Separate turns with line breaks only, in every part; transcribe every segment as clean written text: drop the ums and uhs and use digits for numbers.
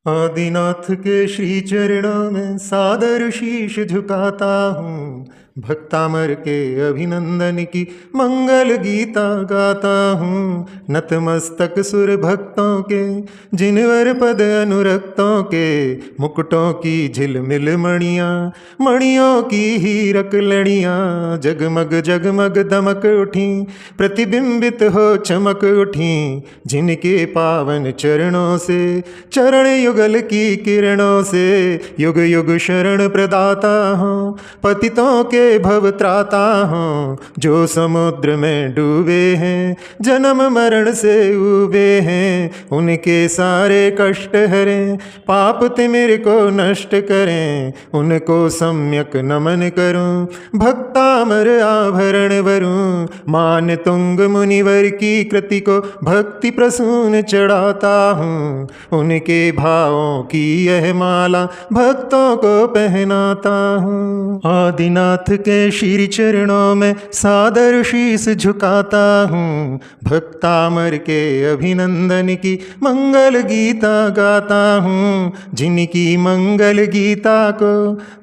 आदिनाथ के श्री चरणों में सादर शीश झुकाता हूँ। भक्तामर के अभिनंदन की मंगल गीता गाता हूँ। नतमस्तक सुर भक्तों के जिनवर पद अनुरक्तों के, मुकुटों की झिलमिल मणियाँ, मणियों की हीरक लड़ियाँ, जगमग जगमग दमक उठी, प्रतिबिंबित हो चमक उठी। जिनके पावन चरणों से, चरण युगल की किरणों से, युग युग शरण प्रदाता हूँ। पतितों के भव त्राता हूँ। जो समुद्र में डूबे हैं, जन्म मरण से उबे हैं, उनके सारे कष्ट हरें, पाप तिमिर को नष्ट करें। उनको सम्यक नमन करूं, भक्तामर आभरण वरूं। मान तुंग मुनिवर की कृति को भक्ति प्रसून चढ़ाता हूँ। उनके भावों की यह माला भक्तों को पहनाता हूँ। आदिनाथ के श्री चरणों में सादर शीस झुकाता हूँ। भक्तामर के अभिनंदन की मंगल गीता गाता हूँ। जिनकी मंगल गीता को,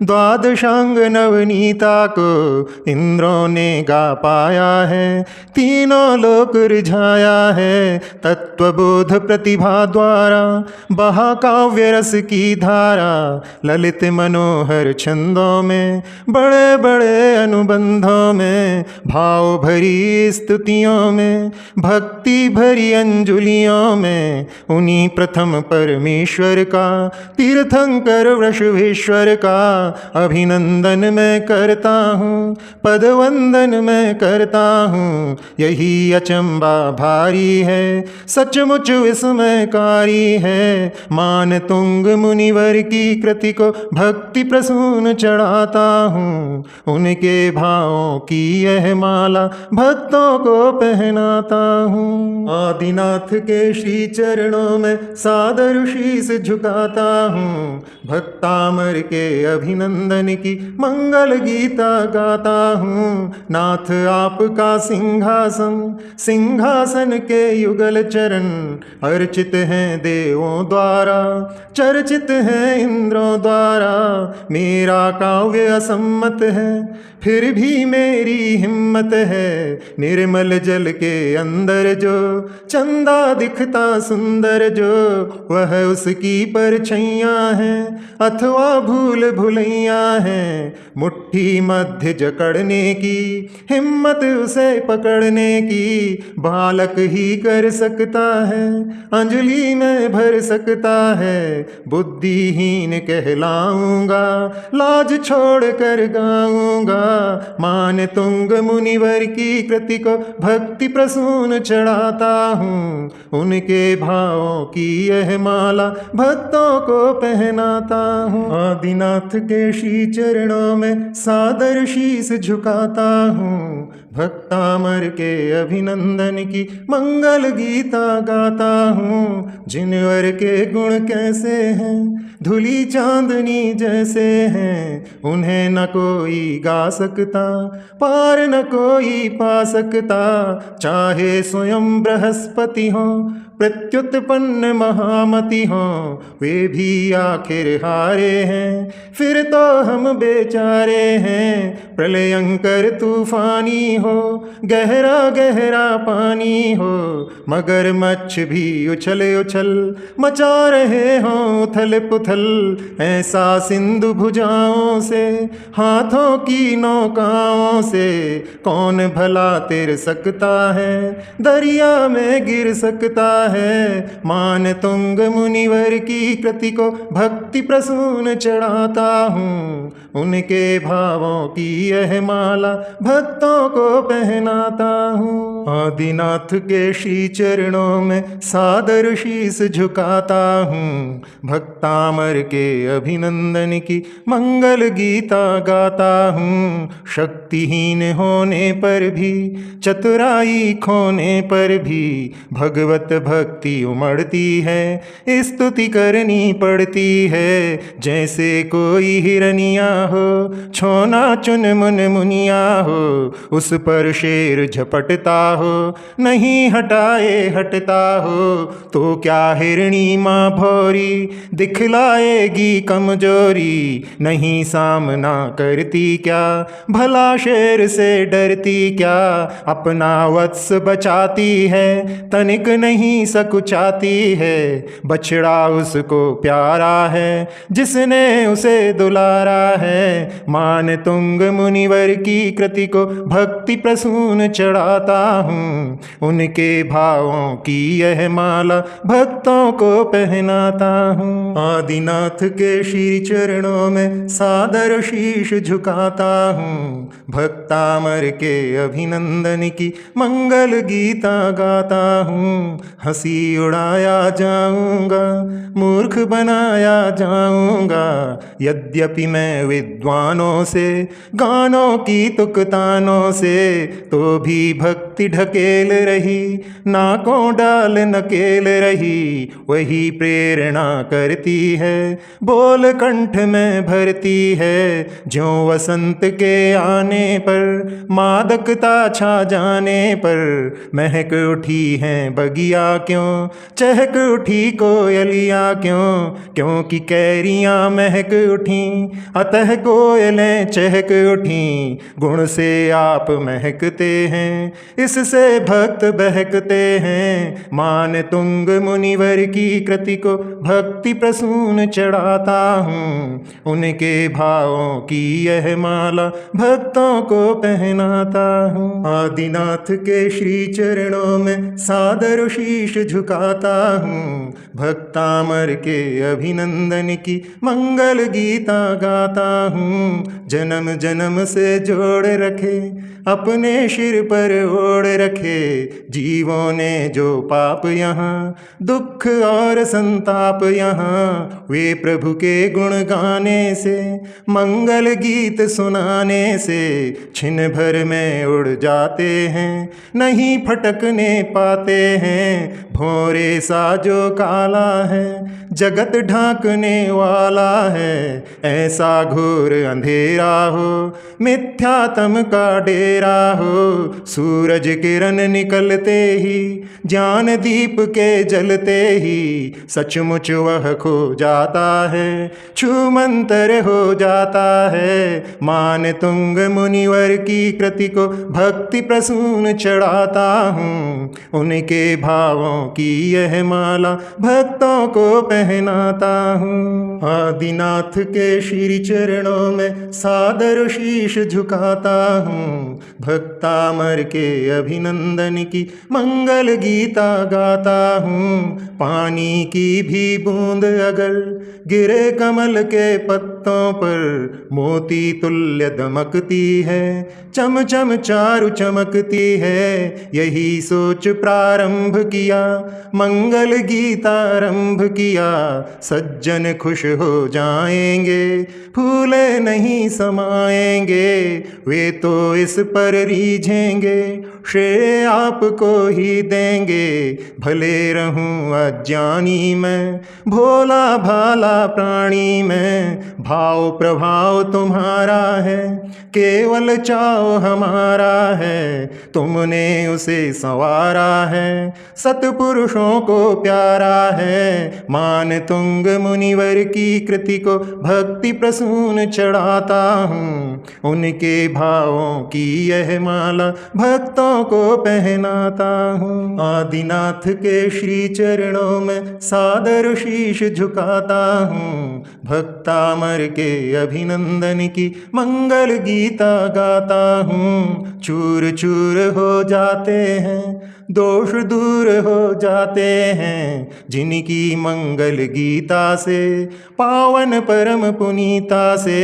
द्वादशांग नवनीता को, इंद्रों ने गा पाया है, तीनों लोक रिझाया है। तत्वबोध प्रतिभा द्वारा बहा काव्य रस की धारा, ललित मनोहर छंदों में, बड़े बड़े अनुबंधों में, भाव भरी स्तुतियों में, भक्ति भरी अंजुलियों में, उन्हीं प्रथम परमेश्वर का, तीर्थंकर वृषभेश्वर का अभिनंदन मैं करता हूँ, पदवंदन मैं करता हूँ। यही अचंबा भारी है, सचमुच विस्मयकारी है। मान तुंग मुनिवर की कृति को भक्ति प्रसून चढ़ाता हूँ। उनके भावों की यह माला भक्तों को पहनाता हूँ। आदिनाथ के श्री चरणों में सादर शीस झुकाता हूँ। भक्तामर के अभिनंदन की मंगल गीता गाता हूँ। नाथ आपका सिंहासन, सिंहासन के युगल चरण, अर्चित हैं देवों द्वारा, चर्चित हैं इंद्रों द्वारा। मेरा काव्य असम्मत है, फिर भी मेरी हिम्मत है। निर्मल जल के अंदर जो चंदा दिखता सुंदर जो, वह उसकी परछाइयाँ हैं अथवा भूल भुलैया हैं। मुट्ठी मध्य जकड़ने की, हिम्मत उसे पकड़ने की, बालक ही कर सकता है, अंजलि में भर सकता है। बुद्धिहीन कहलाऊंगा, लाज छोड़ कर गाऊंगा। मान तुंग मुनिवर की कृति को भक्ति प्रसून चढ़ाता हूँ। उनके भावों की यह माला भक्तों को पहनाता हूँ। आदिनाथ के श्री चरणों में सादर शीस झुकाता हूँ। भक्तामर के अभिनंदन की मंगल गीता गाता हूँ। जिनवर के गुण कैसे हैं, धुली चांदनी जैसे हैं, उन्हें न कोई गा सकता, पार न कोई पा सकता। चाहे स्वयं बृहस्पति हो, प्रत्युत्पन्न महामति हो, वे भी आखिर हारे हैं, फिर तो हम बेचारे हैं। प्रलयंकर तूफानी हो, गहरा गहरा पानी हो, मगरमच्छ भी उछल उछल मचा रहे हों उथल पुथल। ऐसा सिंधु भुजाओं से, हाथों की नौकाओं से, कौन भला तैर सकता है, दरिया में गिर सकता है। मान तुंग मुनिवर की कृति को भक्ति प्रसून चढ़ाता हूँ। उनके भावों की यह माला भक्तों को पहनाता हूँ। आदिनाथ के श्री चरणों में सादर शीस झुकाता हूँ। भक्तामर के अभिनंदन की मंगल गीता गाता हूँ। शक्तिहीन होने पर भी, चतुराई खोने पर भी, भगवत भक्ति उमड़ती है, स्तुति करनी पड़ती है। जैसे कोई हिरनिया हो, छोना चुन मुन मुनिया हो, उस पर शेर झपटता हो, नहीं हटाए हटता हो। तो क्या हिरणी माँ भौरी दिखलाएगी कमजोरी, नहीं सामना करती क्या, भला शेर से डरती क्या। अपना वत्स बचाती है, तनिक नहीं सकुचाती है, बछड़ा उसको प्यारा है, जिसने उसे दुलारा है। मान तुंग मुनिवर की कृति को भक्ति प्रसून चढ़ाता हूँ, उनके भावों की यह माला भक्तों को पहनाता हूँ। आदिनाथ के श्री चरणों में सादर शीश झुकाता हूँ, भक्तामर के अभिनंदन की मंगल गीता गाता हूँ। हंसी उड़ाया जाऊंगा, मूर्ख बनाया जाऊंगा, यद्यपि मैं विद्वानों से गानों की तुकतानों से, तो भी भक्ति ढकेल रही, नाकों डाल नकेल रही, वही प्रेरणा करती है, बोल कंठ में भरती है। ज्यों वसंत के आने पर, मादकता छा जाने पर, महक उठी है बगिया क्यों, चहक उठी कोयलिया क्यों, क्योंकि कैरियाँ महक उठी, अतः कोयलें चहक उठी। गुण से आप महकते हैं, इससे भक्त बहकते हैं। मान तुंग मुनिवर की कृति को भक्ति प्रसून चढ़ाता हूँ, उनके भावों की यह माला भक्तों को पहनाता हूँ। आदिनाथ के श्री चरणों में सादर शीश झुकाता हूँ, भक्तामर के अभिनंदन की मंगल गीता गाता हूँ। जन्म जन्म से जोड़ रखे, अपने सिर पर ओढ़ रखे, जीवों ने जो पाप यहाँ, दुख और संताप यहाँ, वे प्रभु के गुण गाने से, मंगल गीत सुनाने से, छिन भर में उड़ जाते हैं, नहीं फटकने पाते हैं। भोरे सा जो काला है, जगत ढांकने वाला है, ऐसा घोर अंधेरा हो, मिथ्यात्म का डेरा हो। सूरज किरण निकलते ही, ज्ञान दीप के जलते ही, सचमुच वह खो जाता है, छूमंतर हो जाता है। मान तुंग मुनिवर की कृति को भक्ति प्रसून चढ़ाता हूँ, उनके भावों की यह माला भक्तों को पहनाता हूँ। आदिनाथ के श्री चरणों में सादर शीश झुकाता हूँ, भक्तामर के अभिनंदन की मंगल गीता गाता हूँ। पानी की भी बूंद अगर गिरे कमल के पत्तों पर, मोती तुल्य दमकती है, चम चम चारु चमकती है। यही सोच प्रारंभ किया, मंगल गीता आरंभ किया, सज्जन खुश हो जाएंगे, फूले नहीं समाएंगे, वे तो इस पर रीझेंगे, श्रेय आपको ही देंगे। भले रहूं अज्ञानी मैं, भोला भाला प्राणी मैं, भाव प्रभाव तुम्हारा है, केवल चाव हमारा है, तुमने उसे संवारा है, सतपुरुषों को प्यारा है। मान तुंग मुनिवर की कृति को भक्ति प्रसून चढ़ाता हूँ, उनके भावों की यह माला भक्तों को पहनाता हूँ। आदिनाथ के श्री चरणों में सादर शीश झुकाता हूँ, भक्तामर के अभिनंदन की मंगल गीता गाता हूँ। चूर चूर हो जाते हैं, दोष दूर हो जाते हैं, जिनकी मंगल गीता से, पावन परम पुनीता से।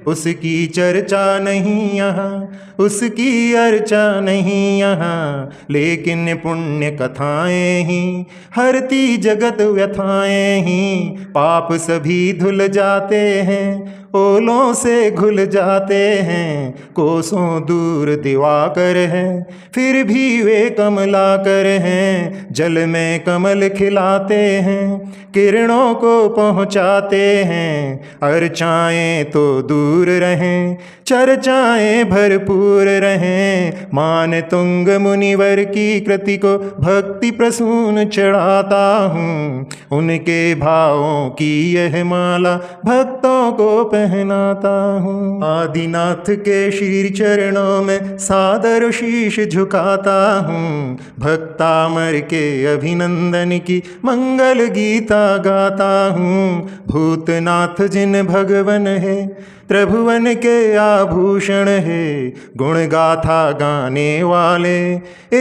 उसकी चर्चा नहीं यहाँ, उसकी अर्चा नहीं यहाँ, लेकिन पुण्य कथाएं ही हरती जगत व्यथाएं ही। पाप सभी धुल जाते हैं, ओलों से घुल जाते हैं, कोसों दूर दिवाकर हैं, फिर भी वे कमलाकर हैं, जल में कमल खिलाते हैं, किरणों को पहुँचाते हैं, अर्चाएं तो दूर रहें, चर्चाएं भरपूर रहें। मान तुंग मुनिवर की कृति को भक्ति प्रसून चढ़ाता हूँ, उनके भावों की यह माला भक्तों को पहनाता हूँ। आदिनाथ के श्री चरणों में सादर शीश झुकाता हूँ, भक्तामर के अभिनंदन की मंगल गीता गाता हूँ। भूतनाथ जिन भगवन है, त्रिभुवन के आभूषण है, गुण गाथा गाने वाले,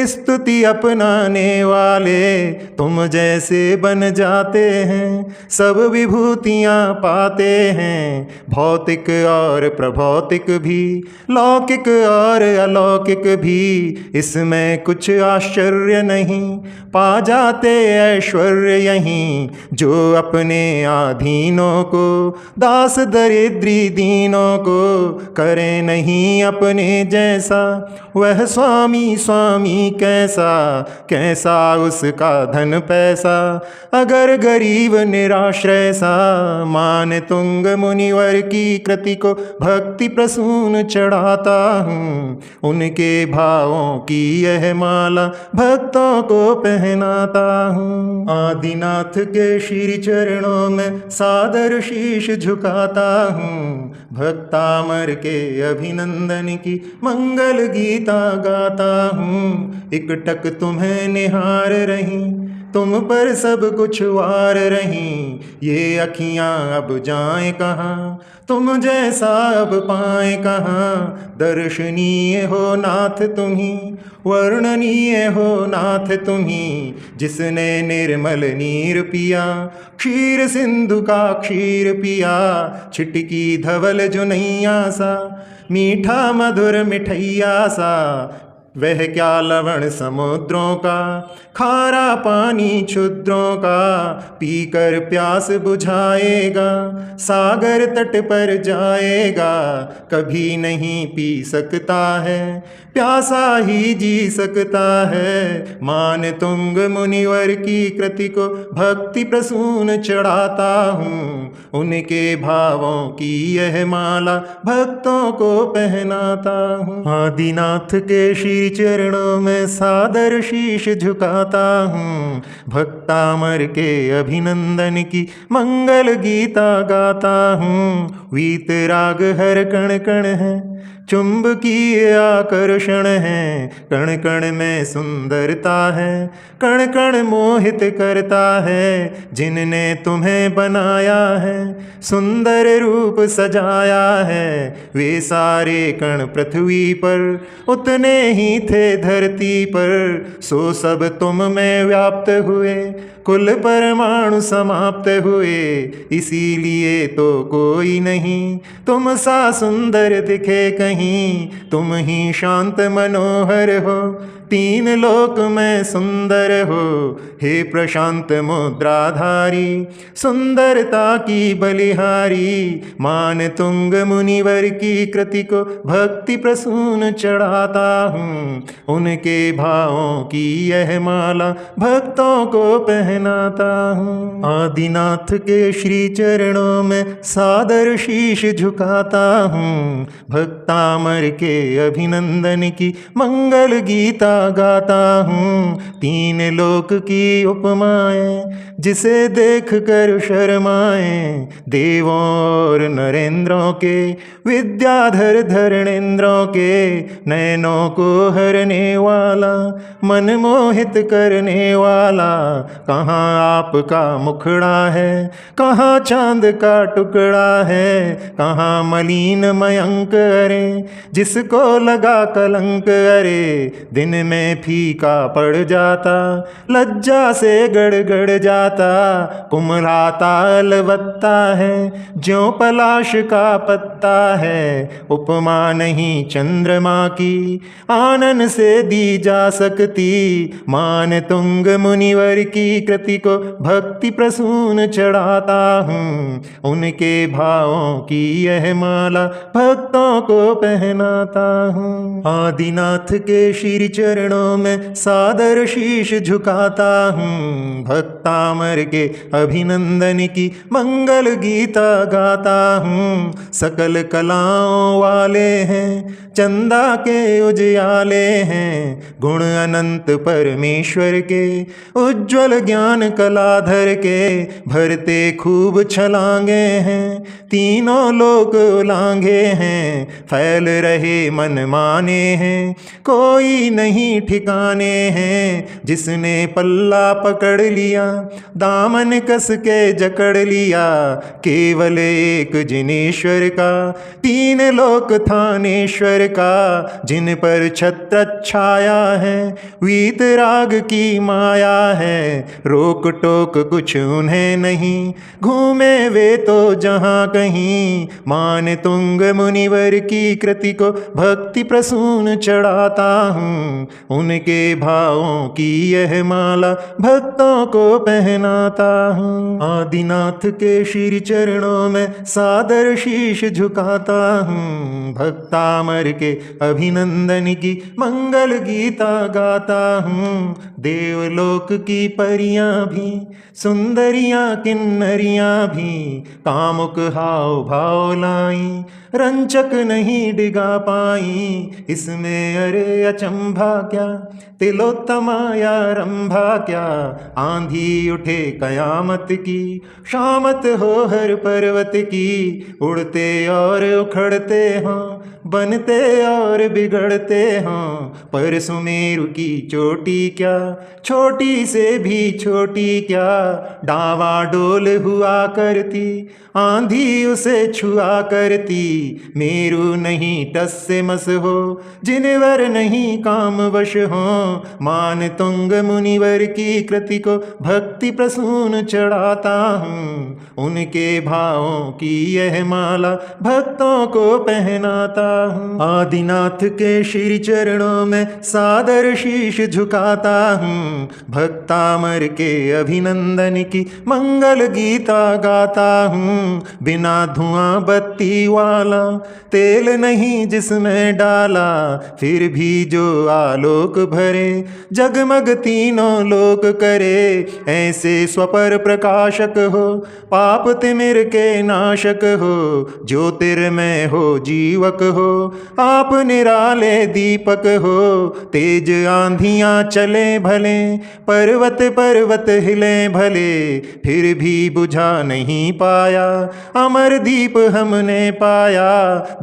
स्तुति अपनाने वाले, तुम जैसे बन जाते हैं, सब विभूतियाँ पाते हैं, भौतिक और प्रभौतिक भी, लौकिक और अलौकिक भी, इसमें कुछ आश्चर्य नहीं, पा जाते ऐश्वर्य यहीं, जो अपने आधीनों को, दास दरिद्री दीनों को, करे नहीं अपने जैसा, वह स्वामी स्वामी कैसा, कैसा उसका धन पैसा, अगर गरीब निराश्रय सा। मान तुंग मुनिवर की कृति को भक्ति प्रसून चढ़ाता हूँ, उनके भावों की यह माला भक्तों को पहनाता हूँ। आदिनाथ के श्री चरणों में सादर शीश झुकाता हूँ, भक्तामर के अभिनंदन की मंगल गीता गाता हूँ। इकटक तुम्हें निहार रही, तुम पर सब कुछ वार रही, ये अखियाँ अब जाएं कहाँ, तुम जैसा अब पाएं कहाँ। दर्शनीय हो नाथ तुम्ही, वर्णनीय हो नाथ तुम्ही, जिसने निर्मल नीर पिया, क्षीर सिंधु का क्षीर पिया, छिटकी धवल जुनैया सा, मीठा मधुर मिठैया सा, वह क्या लवण समुद्रों का, खारा पानी क्षुद्रों का, पीकर प्यास बुझाएगा, सागर तट पर जाएगा, कभी नहीं पी सकता है, प्यासा ही जी सकता है। मान तुंग मुनिवर की कृति को भक्ति प्रसून चढ़ाता हूँ, उनके भावों की यह माला भक्तों को पहनाता हूँ। आदिनाथ के श्री चरणों में सादर शीश झुकाता हूँ, भक्तामर के अभिनंदन की मंगल गीता गाता हूँ। वीतराग हर कण कण है, चुंबकीय आकर्षण है, कण कण में सुंदरता है, कण कण मोहित करता है, जिनने तुम्हें बनाया है, सुंदर रूप सजाया है, वे सारे कण पृथ्वी पर उतने ही थे धरती पर, सो सब तुम में व्याप्त हुए, कुल परमाणु समाप्त हुए, इसीलिए तो कोई नहीं तुम सा सुंदर दिखे कहीं, तुम ही शांत मनोहर हो, तीन लोक में सुंदर हो, हे प्रशांत मुद्राधारी, सुंदरता की बलिहारी। मान तुंग मुनिवर की कृति को भक्ति प्रसून चढ़ाता हूँ, उनके भावों की यह माला भक्तों को पहनाता हूँ। आदिनाथ के श्री चरणों में सादर शीश झुकाता हूँ, भक्तामर के अभिनंदन की मंगल गीता गाता हूँ। तीन लोक की उपमाएं जिसे देख कर शर्माएं, देवों और नरेंद्रों के, विद्याधर धरणेंद्रों के, नैनों को हरने वाला, मन मोहित करने वाला, कहाँ आपका मुखड़ा है, कहाँ चांद का टुकड़ा है, कहाँ मलिन मयंक अरे, जिसको लगा कलंक अरे, दिन में फीका पड़ जाता, लज्जा से गड़गड़ जाता, कुम्हलाता अलवत्ता है, ज्यों पलाश का पत्ता है, उपमा नहीं चंद्रमा की, आनन से दी जा सकती, मान तुंग मुनिवर की कृति को भक्ति प्रसून चढ़ाता हूँ, उनके भावों की यह माला भक्तों को पहनाता हूँ। आदिनाथ के श्री चरणों में सादर शीश झुकाता हूँ, भक्तामर के अभिनंदन की मंगल गीता गाता हूँ। सकल कलाओं वाले हैं, चंदा के उजियाले हैं, गुण अनंत परमेश्वर के, उज्ज्वल ज्ञान कलाधर के, भरते खूब छलांगे हैं, तीनों लोक उलांघे हैं, फैल रहे मन माने हैं, कोई नहीं ठिकाने हैं। जिसने पल्ला पकड़ लिया, दामन कस के जकड़ लिया, केवल एक जिनेश्वर का, तीन लोक थानेश्वर का, जिन पर छत्र छाया है, वीतराग की माया है, रोक टोक कुछ उन्हें नहीं, घूमे वे तो जहाँ कहीं, मान तुंग मुनिवर की कृति को भक्ति प्रसून चढ़ाता हूँ, उनके भावों की यह माला भक्तों को पहनाता हूँ। आदिनाथ के श्री चरणों में सादर शीश झुकाता हूँ, भक्तामर के अभिनंदन की मंगल गीता गाता हूँ। देवलोक की परियां भी, सुंदरियां किन्नरियां भी, कामुक हाव भाव लाई, रंचक नहीं डिगा पाई। इसमें अरे अचंभा क्या, तिलोत्तमा या रंभा क्या, आंधी उठे कयामत की, शामत हो हर पर्वत की, उड़ते और उखड़ते हों, बनते और बिगड़ते हों, पर सुमेरु की चोटी क्या, छोटी से भी छोटी क्या, डावाडोल हुआ करती, आंधी उसे छुआ करती, मेरु नहीं टस से मस हो, जिनवर नहीं काम वश हो, मान तुंग मुनिवर की कृति को भक्ति प्रसून चढ़ाता हूँ, उनके भावों की यह माला भक्तों को पहनाता हूँ। आदिनाथ के श्री चरणों में सादर शीश झुकाता हूँ, भक्तामर के अभिनंदन की मंगल गीता गाता हूँ। बिना धुआं बत्ती वाला, तेल नहीं जिसमें डाला, फिर भी जो आलोक भरे, जगमग तीनों लोक करे, ऐसे स्वपर प्रकाशक हो, पाप तिमिर के नाशक हो, ज्योतिर्मय हो जीवक हो, आप निराले दीपक हो, तेज आंधियां चले भले, पर्वत पर्वत हिले भले, फिर भी बुझा नहीं पाया, अमर दीप हमने पाया,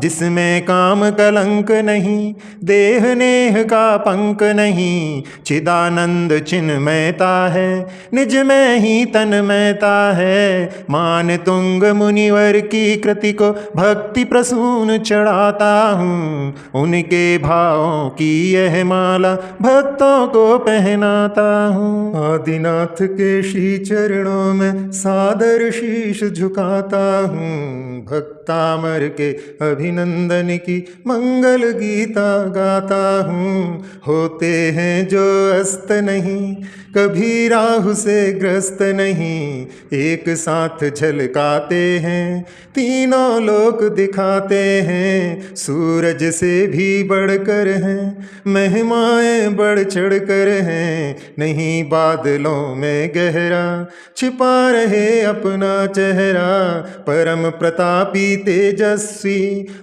जिसमें काम कलंक नहीं, देह नेह का पंक नहीं, चिदानंद चिन्मयता है, निज में ही तन्मयता है, मान तुंग मुनिवर की कृति को भक्ति प्रसून चढ़ाता हूँ, उनके भावों की यह माला भक्तों को पहनाता हूँ। आदिनाथ के श्री चरणों में सादर शीश झुकाता हूँ, भक्तामर के अभिनंदन की मंगल गीता गाता हूँ। होते हैं जो अस्त नहीं, कभी राहु से ग्रस्त नहीं, एक साथ झलकाते हैं, तीनों लोक दिखाते हैं, सूरज से भी बढ़कर हैं, महिमाएं बढ़ चढ़ कर हैं, नहीं बादलों में गहरा, छिपा रहे अपना चेहरा, परम प्रतापी तेजस्वी,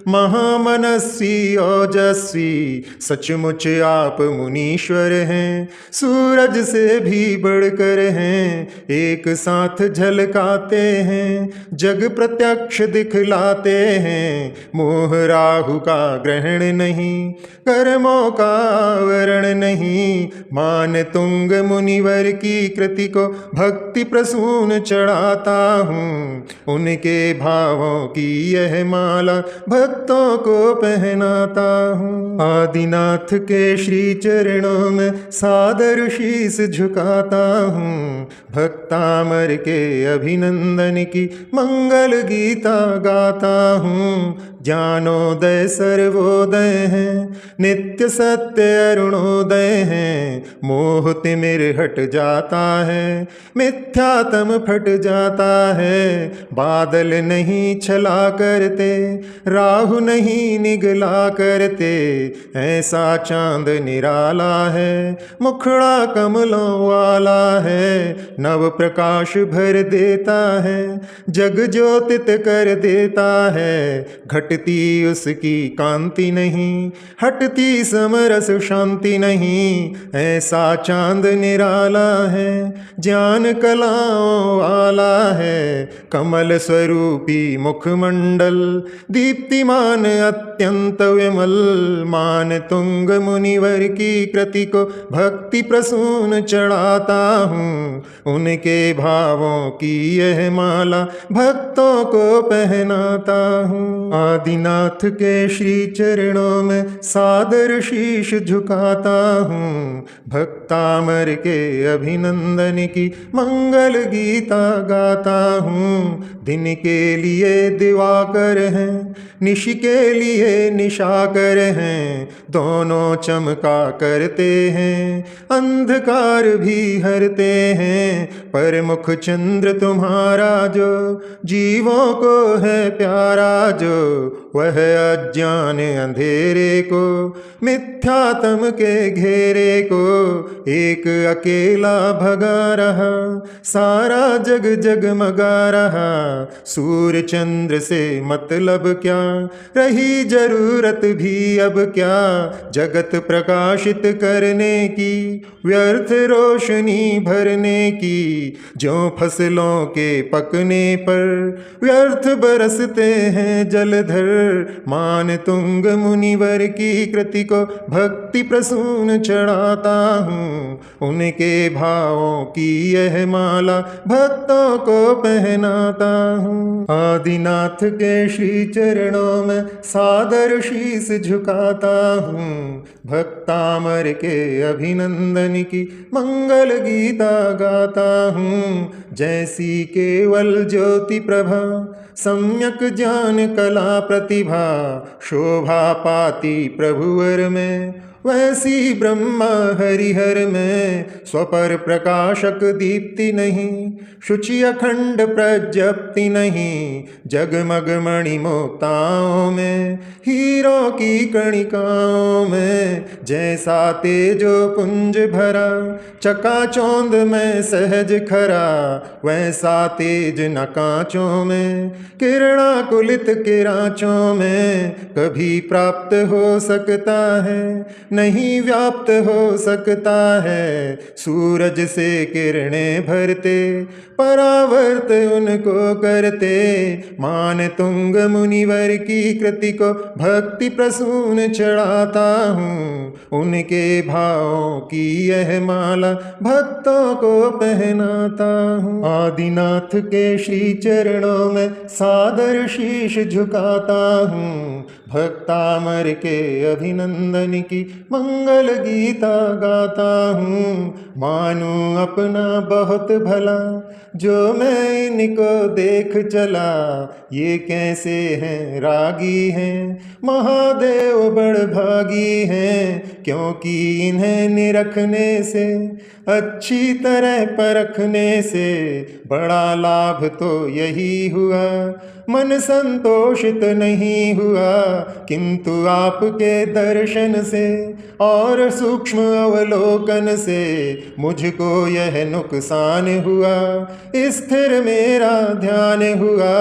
महामनस्वी ओजस्वी, सचमुच आप मुनीश्वर हैं, सूरज से भी बढ़कर हैं, एक साथ झलकाते हैं, जग प्रत्यक्ष दिखलाते हैं, मोह राहु का ग्रहण नहीं, कर्मों का आवरण नहीं, मान तुंग मुनिवर की कृति को भक्ति प्रसून चढ़ाता हूँ, उनके भावों भावों की यह माला भक्तों को पहनाता हूँ। आदिनाथ के श्री चरणों में सादर शीस झुकाता हूँ। भक्तामर के अभिनंदन की मंगल गीता गाता हूँ। ज्ञानोदय सर्वोदय है, नित्य सत्य अरुणोदय है। मोह तिमिर हट जाता है, मिथ्यातम फट जाता है। बादल नहीं छला करते, राहु नहीं निगला करते। ऐसा चांद निराला है, मुखड़ा कमलों वाला है। नव प्रकाश भर देता है, जग ज्योतित कर देता है। घटती उसकी कांति नहीं, हटती समरस शांति नहीं। ऐसा चांद निराला है, ज्ञान कलाओं वाला है। कमल स्वरूपी मुखमंडल, दीप्तिमान अत्यंत विमल। मान तुंग मुनिवर की कृति को भक्ति प्रसून चढ़ाता हूँ। उनके भावों की यह माला भक्तों को पहनाता हूँ। आदिनाथ के श्री चरणों में सादर शीश झुकाता हूँ। भक्तामर के अभिनंदन की मंगल गीता गाता हूँ। दिन के लिए दिवाकर हैं, निशि के लिए निशाकर हैं। दोनों चमका करते हैं, अंधकार भी हरते हैं। पर मुख चंद्र तुम्हारा जो जीवों को है प्यारा जो, वह अज्ञान अंधेरे को, मिथ्यातम के घेरे को एक अकेला भगा रहा। सारा जग जगमगा रहा। सूर्य चंद्र से मतलब क्या, रही जरूरत भी अब क्या। जगत प्रकाशित करने की, व्यर्थ रोशनी भरने की। जो फसलों के पकने पर व्यर्थ बरसते हैं जलधर। मान तुंग मुनिवर की कृति को भक्ति प्रसून चढ़ाता हूँ। उनके भावों की यह माला भक्तों को पहनाता हूँ। आदिनाथ के श्री चरणों में सादर शीस झुकाता हूँ। भक्तामर के अभिनंदन की मंगल गीता गाता हूँ। जैसी केवल ज्योति प्रभा, सम्यक ज्ञान कला प्रतिभा। शोभा पाती प्रभुवर में, वैसी ब्रह्मा हरिहर में। स्वपर प्रकाशक दीप्ति नहीं, शुचि अखंड प्रज्ञप्ति नहीं। जगमग मणिमुक्ताओं में, हीरों की कणिकाओं में। जैसा तेजो पुंज भरा, चकाचौंध में सहज खरा। वैसा तेज न कांचों में, किरणाकुलित किराचों में। कभी प्राप्त हो सकता है, नहीं व्याप्त हो सकता है। सूरज से किरणें भरते, परावर्त उनको करते। मान तुंग मुनिवर की कृति को भक्ति प्रसून चढ़ाता हूँ। उनके भावों की यह माला भक्तों को पहनाता हूँ। आदिनाथ के श्री चरणों में सादर शीश झुकाता हूँ। भक्तामर के अभिनंदन की मंगल गीता गाता हूँ। मानूं अपना बहुत भला, जो मैं इनको देख चला। ये कैसे हैं रागी हैं, महादेव बड़भागी हैं। क्योंकि इन्हें निरखने से, अच्छी तरह परखने से, बड़ा लाभ तो यही हुआ। मन संतोषित नहीं हुआ, किंतु आपके दर्शन से और सूक्ष्म अवलोकन से मुझको यह नुकसान हुआ। स्थिर मेरा ध्यान हुआ,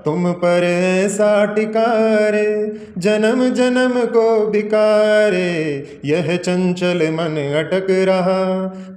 तुम पर ऐसा टिकारे। जन्म जन्म को बिकारे, यह चंचल मन अटक रहा।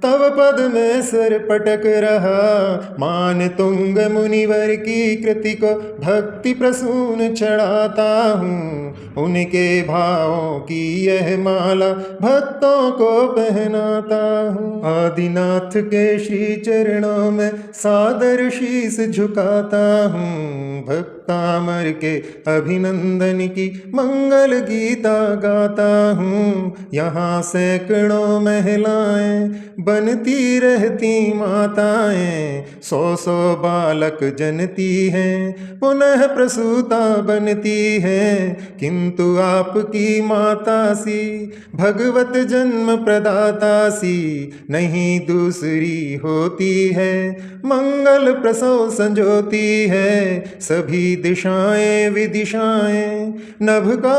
तव पद में सिर पटक रहा। मान तुंग मुनिवर की कृति को भक्ति प्रसून चढ़ाता हूँ। उनके भावों की यह माला भक्तों को पहनाता हूँ। आदिनाथ के श्री चरणों में सादर शीस झुकाता हूँ। भक्तामर के अभिनंदन की मंगल गीता गाता हूँ। यहाँ सैकड़ों महिलाएं बनती रहती माताएं, 100 बालक जनती हैं, पुनः प्रसूता बनती हैं। किंतु आपकी माता सी, भगवत जन्म प्रदाता सी, नहीं दूसरी होती है। मंगल प्रसव संजोती है, सभी दिशाएं विदिशाएं। नभ का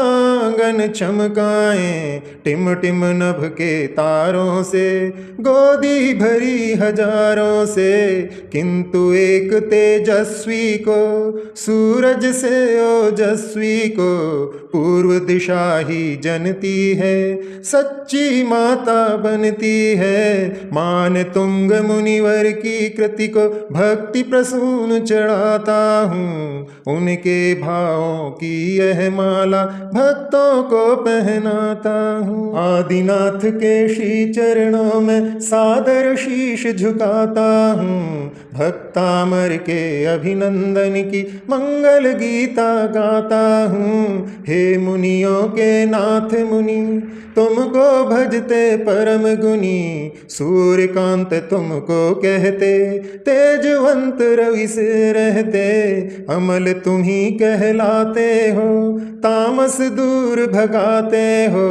आंगन चमकाएं, टिम टिम नभ के तारों से, गोदी भरी हजारों से। किंतु एक तेजस्वी को, सूरज से ओजस्वी को, पूर्व दिशा ही जनती है, सच्ची माता बनती है। मान तुंग मुनिवर की कृति को भक्ति प्रसून चढ़ाता हूँ। उनके भावों की यह माला भक्तों को पहनाता हूँ। आदिनाथ के श्री चरणों में सादर शीश झुकाता हूँ। भक्तामर के अभिनंदन की मंगल गीता गाता हूँ। हे मुनियों के नाथ मुनि, तुमको भजते परम गुनी, सूर्यकांत तुमको कहते, तेजवंत रवि से रहते। अमल तुम्ही कहलाते हो, तामस दूर भगाते हो।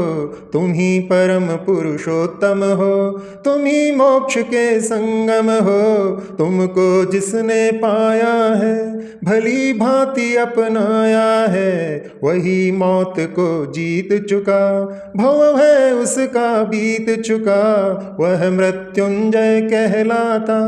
तुम्ही परम पुरुषोत्तम हो, तुम्ही मोक्ष के संगम हो। तुमको जिसने पाया है, भली भांति अपनाया है, वही मौत को जीत चुका, भव है उसका बीत चुका। वह मृत्युंजय कहलाता,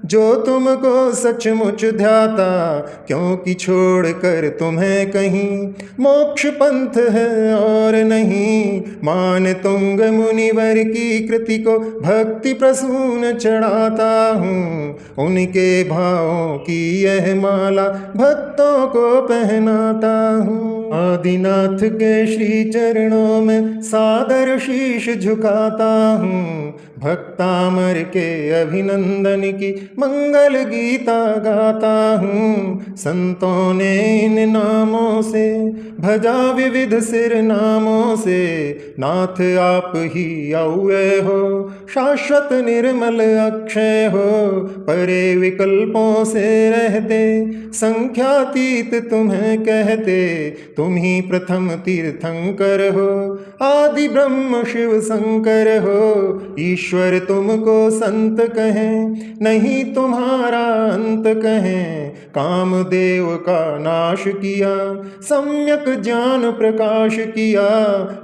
जो तुमको सचमुच ध्याता। क्योंकि छोड़ कर तुम्हें कहीं मोक्ष पंथ है और नहीं। मान तुंग मुनिवर की कृति को भक्ति प्रसून चढ़ाता हूँ। उनके भावों की यह माला भक्तों को पहनाता हूँ। आदिनाथ के श्री चरणों में सादर शीश झुकाता हूँ। भक्तामर के अभिनंदन की मंगल गीता गाता हूँ। संतों ने इन नामों से भजा विविध सिर नामों से। नाथ आप ही अव्यय हो, शाश्वत निर्मल अक्षय हो। परे विकल्पों से रहते, संख्यातीत तुम्हें कहते। तुम ही प्रथम तीर्थंकर हो, आदि ब्रह्म शिव शंकर हो। ईश्वर तुमको संत कहें, नहीं तुम्हारा अंत कहें। कामदेव का नाश किया, सम्यक ज्ञान प्रकाश किया।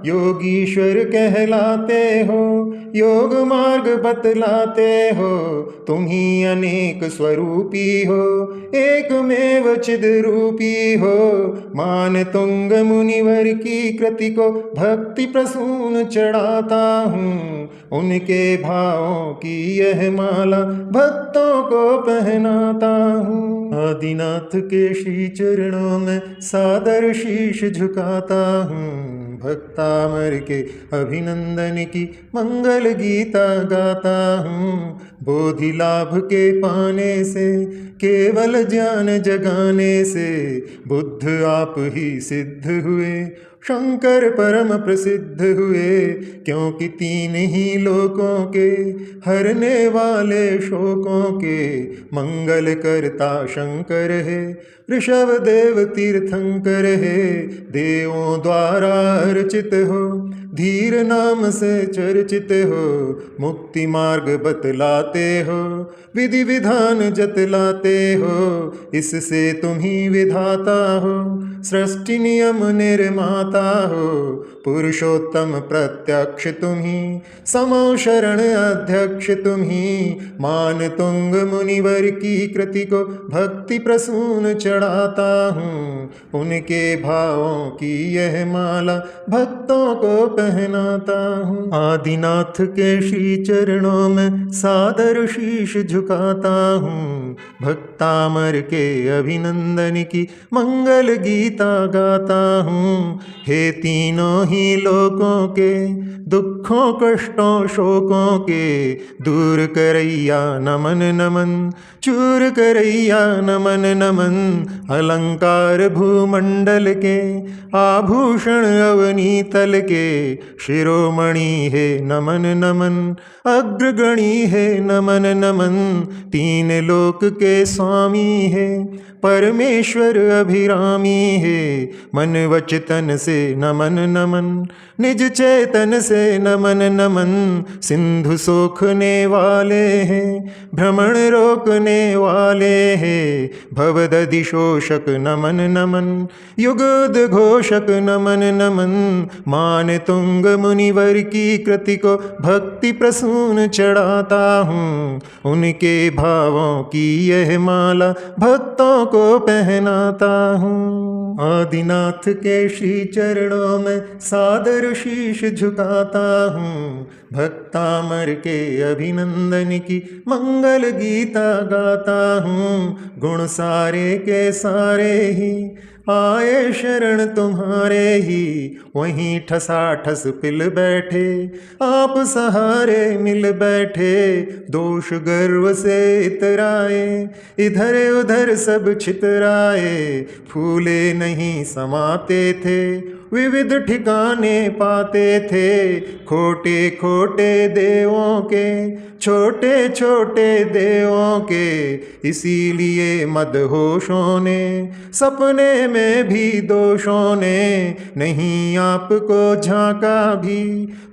योगीश्वर कहलाते हो, योग मार्ग बतलाते हो। तुम ही अनेक स्वरूपी हो, एकमेव चिद रूपी हो। मान तुंग मुनिवर की कृति को भक्ति प्रसून चढ़ाता हूँ। उनके भावों की यह माला भक्तों को पहनाता हूँ। आदिनाथ के श्री चरणों में सादर शीश झुकाता हूँ। भक्तामर के अभिनंदन की मंगल गीता गाता हूँ। बोधि लाभ के पाने से, केवल ज्ञान जगाने से, बुद्ध आप ही सिद्ध हुए, शंकर परम प्रसिद्ध हुए। क्योंकि तीन ही लोकों के हरने वाले शोकों के मंगल करता शंकर है। ऋषभ देव तीर्थंकर है, देवों द्वारा अर्चित हो, धीर नाम से चर्चित हो। मुक्ति मार्ग बतलाते हो, विधि विधान जतलाते हो। इससे तुम ही विधाता हो, सृष्टि नियम निर्माता हो। पुरुषोत्तम प्रत्यक्ष तुम ही, समो शरण अध्यक्ष तुम ही। मान तुंग मुनिवर की कृति को भक्ति प्रसून चढ़ाता हूँ। उनके भावों की यह माला भक्तों को पहनाता हूँ। आदिनाथ के श्री चरणों में सादर शीश झुकाता हूँ। भक्तामर के अभिनंदन की मंगल गीता गाता हूँ। हे तीनों स्वामी लोकों के दुखों कष्टों शोकों के दूर करैया नमन नमन, चूर करैया नमन नमन। अलंकार भूमंडल के आभूषण अवनी तल के शिरोमणि है नमन नमन, अग्रगणी है नमन नमन। तीन लोक के स्वामी है परमेश्वर अभिरामी है, मन वच तन से नमन नमन, निज चेतन से नमन नमन। सिंधु सोखने वाले हैं भ्रमण रोकने वाले हैं, भवदधि शोषक नमन नमन, युगोद घोषक नमन नमन। मान तुंग मुनिवर की कृति को भक्ति प्रसून चढ़ाता हूँ, उनके भावों की यह माला भक्तों को पहनाता हूँ। आदिनाथ के श्री चरणों में सादर शीश झुकाता हूँ, भक्तामर के अभिनंदन की मंगल गीता गाता हूँ। गुण सारे के सारे ही आए शरण तुम्हारे ही, वहीं ठसाठस पिल बैठे आप सहारे मिल बैठे। दोष गर्व से इतराए इधर उधर सब छितराए, फूले नहीं समाते थे विविध ठिकाने पाते थे। खोटे खोटे देवों के छोटे छोटे देवों के, इसीलिए मदहोशों ने सपने में भी दोषों ने नहीं आपको झांका भी,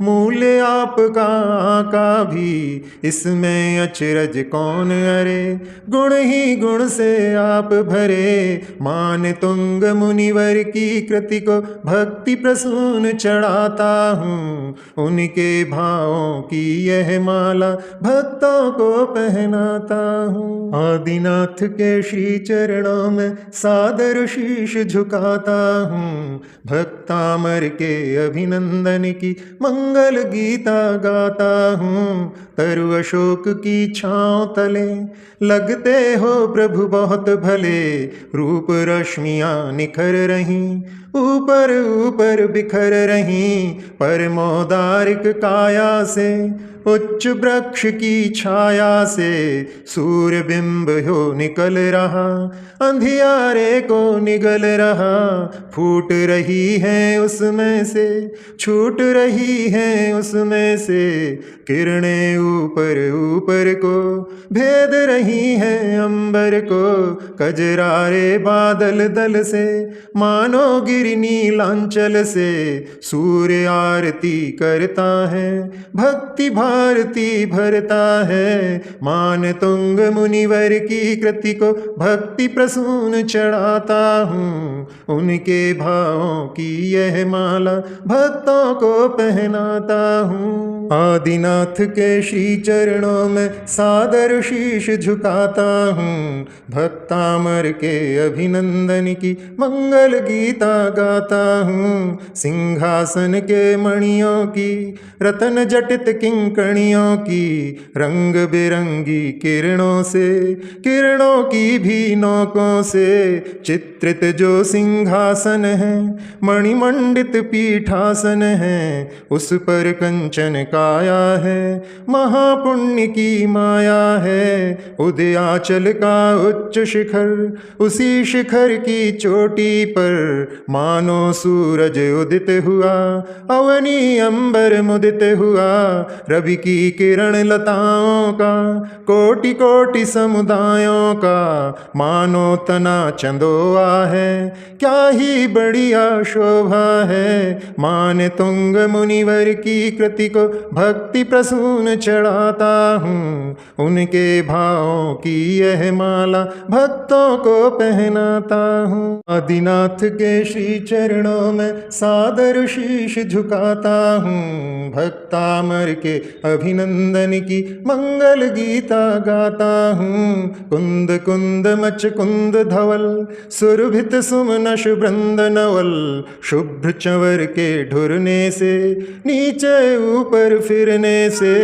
मूल्य आपका आका भी। इसमें अचरज कौन अरे गुण ही गुण से आप भरे, मान तुंग मुनिवर की कृति को भक्ति प्रसून चढ़ाता हूँ, उनके भावों की यह माला भक्तों को पहनाता हूँ। आदिनाथ के श्री चरणों में सादर शीश झुकाता हूँ, भक्तामर के अभिनंदन की मंगल गीता गाता हूँ। तरु अशोक की छाँव तले लगते हो प्रभु बहुत भले, रूप रश्मियाँ निखर रहीं ऊपर ऊपर बिखर रहीं। परमोदारिक काया से उच्च वृक्ष की छाया से सूर्य बिंब हो निकल रहा, अंधियारे को निगल रहा। फूट रही है उसमें से छूट रही है उसमें से, किरणें ऊपर ऊपर को भेद रही हैं अंबर को। कजरारे बादल दल से मानो गिरि नीलांचल से, सूर्य आरती करता है भक्ति भारती भरता है। मान तुंग मुनिवर की कृति को भक्ति प्रसून चढ़ाता हूँ, उनके भावों की यह माला भक्तों को पहनाता हूँ। आदिनाथ के श्री चरणों में सादर शीश झुकाता हूँ, भक्तामर के अभिनंदन की मंगल गीता गाता हूँ। सिंहासन के मणियों की रतन जटित किंकणियों की, रंग बिरंगी किरणों से किरणों की भी नोकों से चित्रित जो सिंहासन है, मणिमंडित पीठासन है। उस पर कंचन काया है महापुण्य की माया है। उदयाचल का उच्च शिखर, उसी शिखर की चोटी पर मानो सूरज उदित हुआ, अवनी अंबर मुदित हुआ। रवि की किरण लताओं का कोटि कोटि समुदायों का, मानो तना चंदोआ है क्या ही बढ़िया शोभा है। मान तुंग मुनिवर की कृति को भक्ति प्रसून चढ़ाता हूँ, उनके भावों की यह माला भक्तों को पहनाता हूँ। आदिनाथ के श्री चरणों में सादर शीश झुकाता हूँ, भक्तामर के अभिनंदन की मंगल गीता गाता हूँ। कुंद कुंद मच कुंद धवल, सुरभित सुमनश वृंद नवल, शुभ्र चंवर के ढुरने से, नीचे ऊपर फिरने से,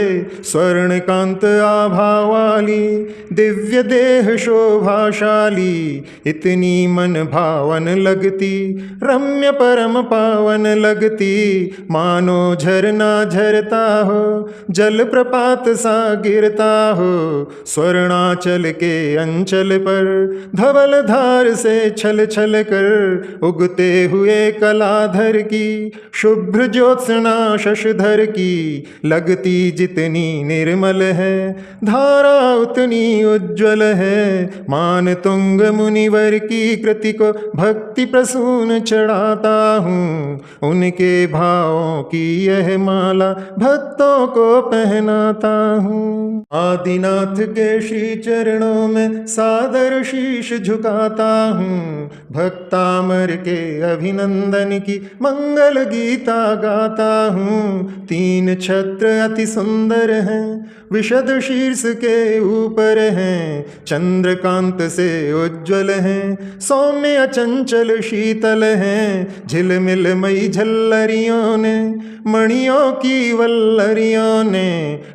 स्वर्ण कांत आभा वाली, दिव्य देह शोभाशाली, इतनी मन भावन लगती, रम्य परम पावन लगती, मानो झरना झरता हो, जल प्रपात सा गिरता हो, स्वर्णाचल के अंचल पर, धवल धार से छल छल कर, उगते हुए कलाधर की, शुभ्र ज्योत्सना शशधर की, लगती जितनी निर्मल है, धारा उतनी उज्ज्वल है, मान तुंग मुनिवर की कृति को भक्ति प्रसून चढ़ाता हूँ। उनके भावों की यह माला भक्तों को पहनाता हूँ। आदिनाथ के श्री चरणों में सादर शीश झुकाता हूँ। भक्तामर के अभिनंदन की मंगल गीता गाता हूँ। तीन छत्र अति सुंदर हैं, विशद शीर्ष के ऊपर हैं, चंद्रकांत से उज्ज्वल हैं, सौम्य अचंचल शीतल हैं, झिलमिल मई झल्लरियों ने, मणियों की वल्लरियों ने,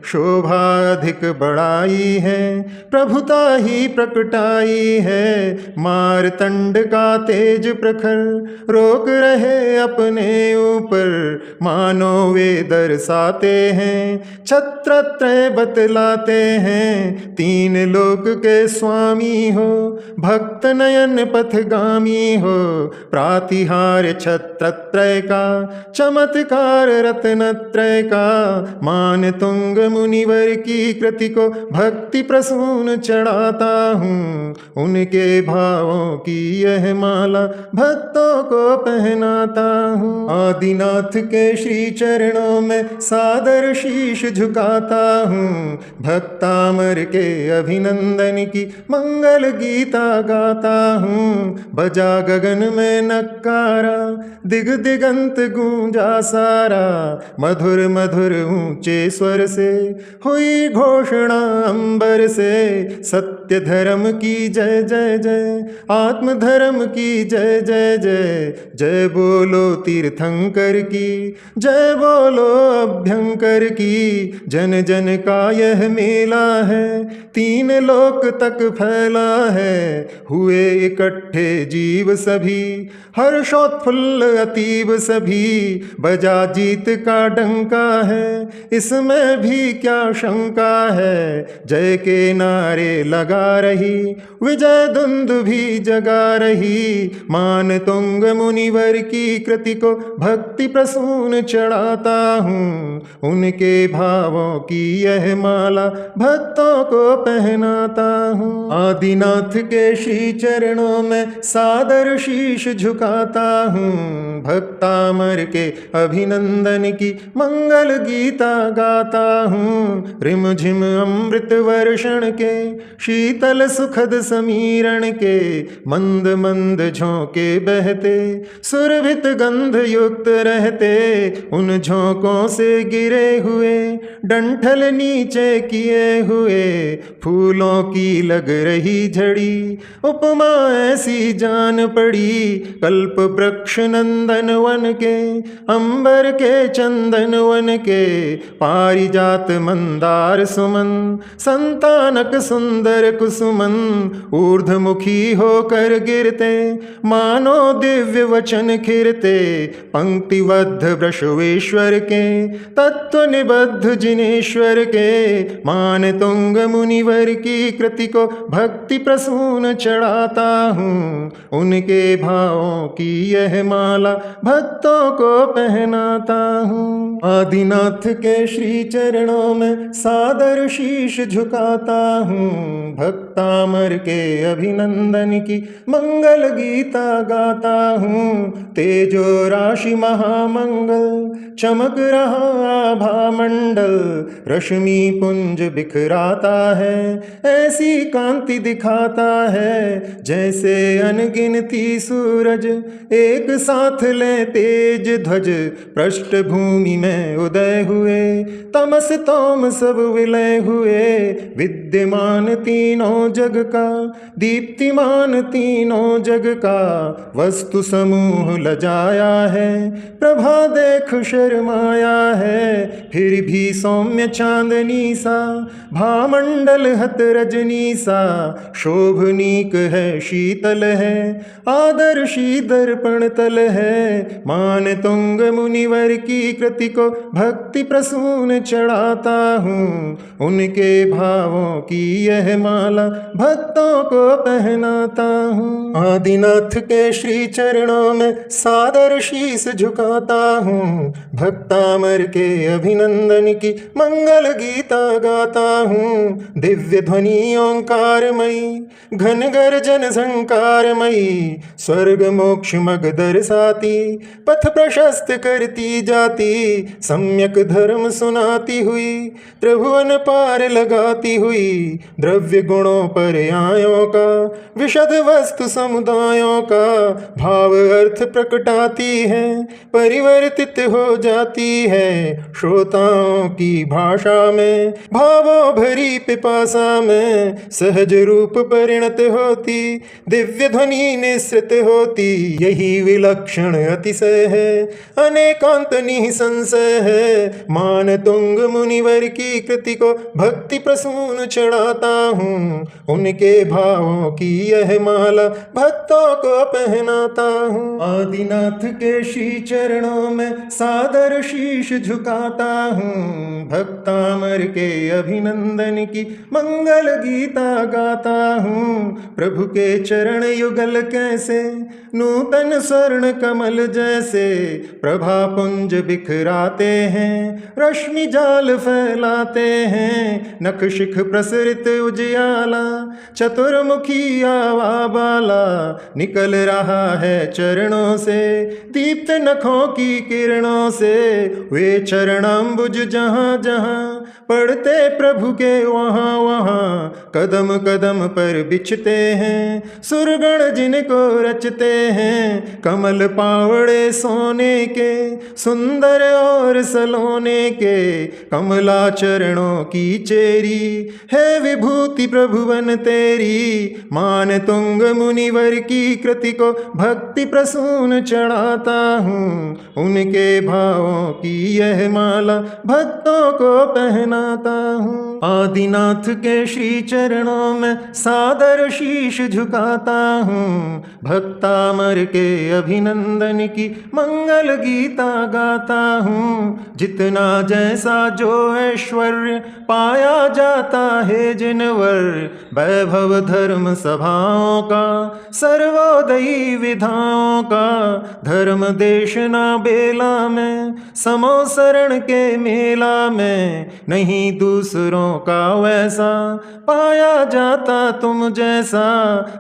शोभा अधिक बढ़ाई है, प्रभुता ही प्रकटाई है, मारतंड का तेज प्रखर, रोक रहे अपने ऊपर, मानो वे दर्शाते हैं, छत्रत्रय बतलाते हैं, तीन लोक के स्वामी हो, भक्त नयन पथगामी हो, प्रातिहार्य छत्रत्रय का, चमत्कार रत्नत्रय का, मान तुंग मुनिवर की कृति को भक्ति प्रसून चढ़ाता हूँ। उनके भावों की यह माला भक्तों को पहनाता हूँ। आदिनाथ के श्री चरणों में सादर शीश झुकाता हूँ। भक्तामर के अभिनंदन की मंगल गीता गाता हूँ। बजा गगन में नक्कारा, दिग दिगंत गूंजा सारा, मधुर मधुर ऊंचे स्वर से हुई घोषणा अंबर से, सत्य धर्म की जय जय जय, आत्म धर्म की जय जय जय, जय बोलो तीर्थंकर की, जय बोलो अभ्यंकर की, जन जन का यह मेला है, तीन लोक तक फैला है, हुए इकट्ठे जीव सभी, हर्षोत्फुल्ल अतीब सभी, बजा जीत का डंका है, इसमें भी क्या शंका है, जय के नारे लगा रही, विजय धुंध भी जगा रही, मान तुंग मुनिवर की कृति को भक्ति प्रसून चढ़ाता हूँ। उनके भावों की यह माला भक्तों को पहनाता हूँ। आदिनाथ के श्री चरणों में सादर शीश झुकाता हूँ। भक्तामर के अभिनंदन की मंगल गीता गाता हूँ। रिम झिम अमृत वर्षण के, शीतल सुखद समीरण के, मंद मंद झोंके बहते, सुरभित गंध युक्त रहते, उन झोंकों से गिरे हुए, डंठल नीचे किए हुए, फूलों की लग रही झड़ी, उपमा ऐसी जान पड़ी, कल्प वृक्ष नंदन वन के, अंबर के चंदन वन के, पारिजात मंदार सुमन, संतानक सुंदर कुसुमन, ऊर्ध्वमुखी होकर गिरते, मानो दिव्य वचन खिरते, पंक्तिबद्ध वृषवेश्वर के, तत्व निबद्ध जिनेश्वर के, मान तुंग मुनिवर की कृति को भक्ति प्रसून चढ़ाता हूँ। उनके भावों की यह माला भक्तों को पहनाता हूँ। आदिनाथ के श्री चरणों में सादर शीश झुकाता हूँ। भक्तामर के अभिनंदन की मंगल गीता गाता हूँ। तेजो राशि महामंगल चमक रहा आभा मंडल, रश्मि पुंज बिखराता है ऐसी कांति दिखाता है, जैसे अनगिनती सूरज एक साथ ले तेज ध्वज, पृष्ठभूमि में उदय हुए तमस तोम सब विलय हुए। विद्यमान तीनों जग का, दीप्तिमान तीनों जग का, वस्तु समूह लजाया है, प्रभा देख शर्माया है। फिर भी सौम्य चांदनी सा, भामंडल हत रजनी सा, शोभनीक है शीतल है, आदर्शी दर्पण तल है। मान तुंग मुनिवर की कृति को भक्ति प्रसून चढ़ाता हूँ, उनके भावों की यह माला भक्तों को पहनाता हूँ। आदिनाथ के श्री चरणों में सादर शीस झुकाता हूँ, भक्तामर के अभिनंदन की मंगल गीता गाता हूँ। दिव्य ध्वनि ओंकारमयी, घन गर्जन झंकारमयी, स्वर्ग मोक्ष मग दर्शाती, पथ प्रशस्त करती जाती, सम्यक धर्म सुनाती हुई, त्रिभुवन पार लगाती हुई, द्रव्य गुणों पर आयों का, विशद वस्तु समुदायों का, भाव अर्थ प्रकटाती है, परिवर्तित हो जाती है। श्रोताओं की भाषा में, भावों भरी पिपासा में, सहज रूप परिणत होती, दिव्य ध्वनि निसृत होती। यही विलक्षण अतिशय है, अनेकांत निसंशय है। मान तुंग मुनिवर की कृति को भक्ति प्रसून चढ़ाता हूँ, उनके भावों की यह माला भक्तों को पहनाता हूँ। आदिनाथ के श्री चरणों में सादर शीश झुकाता हूँ, भक्तामर के अभिनंदन की मंगल गीता गाता हूँ। प्रभु के चरण युगल कैसे, नूतन स्वर्ण कमल जैसे, प्रभा पुंज बिखराते हैं, रश्मि जाल फैलाते हैं। नख शिख प्रसरित उजियाला, चतुर्मुखी आवा बाला, निकल रहा है चरणों से, दीप्त नखों की किरणों से। वे चरणाम्बुज जहाँ जहाँ पढ़ते प्रभु के वहाँ वहाँ, कदम कदम पर बिछते हैं, सुरगण जिनको रचते हैं। कमल पावड़े सोने के, सुंदर और सलोने के, कमला चरणों की चेरी है विभूति प्रभुवन तेरी। मान तुंग मुनिवर की कृति को भक्ति प्रसून चढ़ाता हूँ, उनके भावों की यह माला भक्तों को पहनाता हूँ। आदिनाथ के श्री चरणों में सादर शीश झुकाता हूँ, भक्तामर के अभिनंदन की मंगल गीता गाता हूँ। जितना जैसा जो ऐश्वर्य पाया जाता है जिनवर, वैभव धर्म सभाओं का, सर्वोदयी विधाओं का, धर्म देशना बेला में, समोसरण के मेला में, नहीं दूसरों का वैसा पाया जाता तुम जैसा।